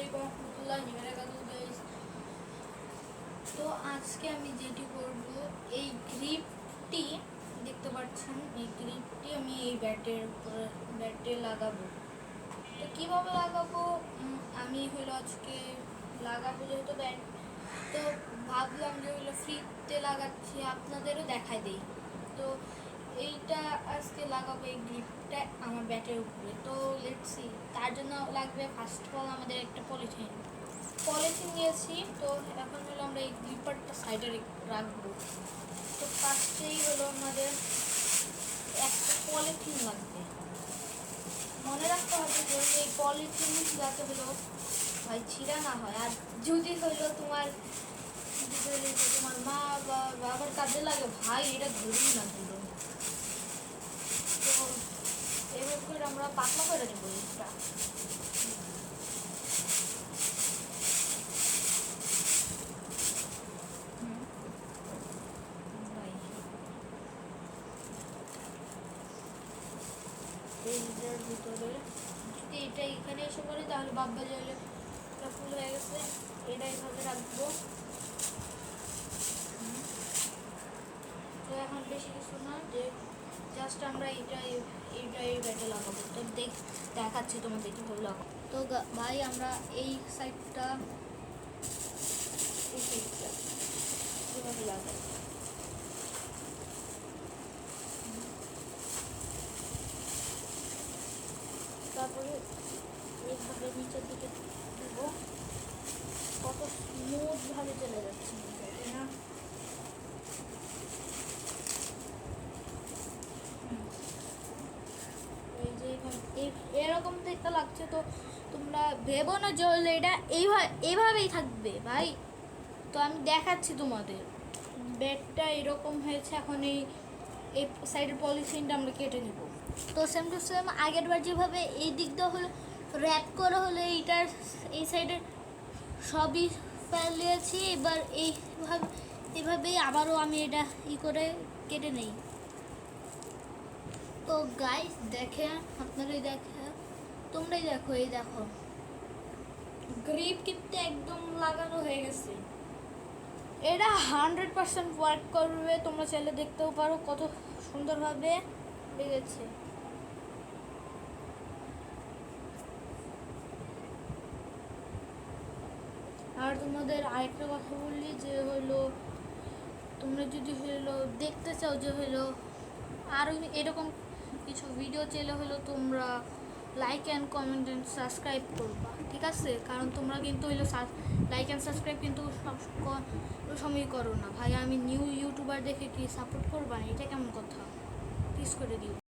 আলাইকুম ওয়া বারাকাতুহু গাইস। তো আজকে আমি যেটি করব, এই গ্রিপটি দেখতে পাচ্ছেন, এই গ্রিপটি আমি এই ব্যাটে লাগাবো। তো কীভাবে লাগাবো আমি আজকে লাগাবো, যেহেতু ব্যাট, তো ভাবলাম যে ফ্রিতে লাগাচ্ছি, আপনাদেরও দেখাই দেই। তো এইটা আজকে লাগাবো, এই গ্রিপটা আমার ব্যাটের উপরে। তো লেটস সি, তার জন্য লাগবে ফার্স্ট অফ অল আমাদের একটা পলিথিন নিয়েছি। তো এখন আমরা এই গ্রিপারটা সাইডে রাখবো। তো ফার্স্টেই আমাদের একটা পলিথিন লাগবে। মনে রাখতে হবে যে এই পলিথিন যাতে ভাই ছিঁড়া না হয়, আর যদি তোমার মা বা বাবার কাজে লাগে, ভাই এটা ধরুন না ধরুন। তো এভাবে করে আমরা পাতলা করে নেবো এটা। এইটার ভিতরে যদি এটা এখানে এসে পড়ে, তাহলে বাব্বা জলে এটা ফুল হয়ে গেছে। এটা এইভাবে রাখবো। তো এখন বেশি কিছু না, যে জাস্ট আমরা এই ব্যাটে লাগাবো। তো দেখাচ্ছি তোমাদের কীভাবে লাগাবো। তো ভাই আমরা এই সাইডটা কীভাবে লাগাই, তারপরে এইভাবে নিচের দিকে দেবো। কত স্মুথভাবে চলে যাচ্ছে না? এই যে এরকম দেখতে লাগছে, তো তোমরা ভেবো না যে এটা এইভাবেই থাকবে ভাই। তো আমি দেখাচ্ছি তোমাদের, ব্যাগটা এরকম হয়েছে। এখন এই সাইডের পলিথিনটা আমরা কেটে নেব। তো সেম টু সেম আগের বার যেভাবে এই দিক দিয়ে র্যাপ করা এইটার এই সাইডের সবই ফেলিয়েছি। এবার এইভাবেই আবারও আমি এটা করে কেটে নেই। তো গাইস দেখেন, আপনারাই দেখেন, তোমরাই দেখো, এই দেখো গ্রিপ কিন্তু একদম লাগানো হয়ে গেছে। এটা 100% ওয়ার্ক করবে। তোমরা চাইলে দেখতেও পারো কত সুন্দরভাবে লেগেছে। আর তোমাদের আরেকটা কথা বললি, যে তোমরা যদি দেখতে চাও যে আরও এরকম কিছু ভিডিও চাইলে তোমরা like and comment and subscribe করবা, ঠিক আছে? কারণ তোমরা কিন্তু লাইক অ্যান্ড সাবস্ক্রাইব কিন্তু সব সময় করো না ভাই। আমি নিউ ইউটিউবার দেখে কি সাপোর্ট করবা? এটা কেমন কথা? প্লিজ করে দিও।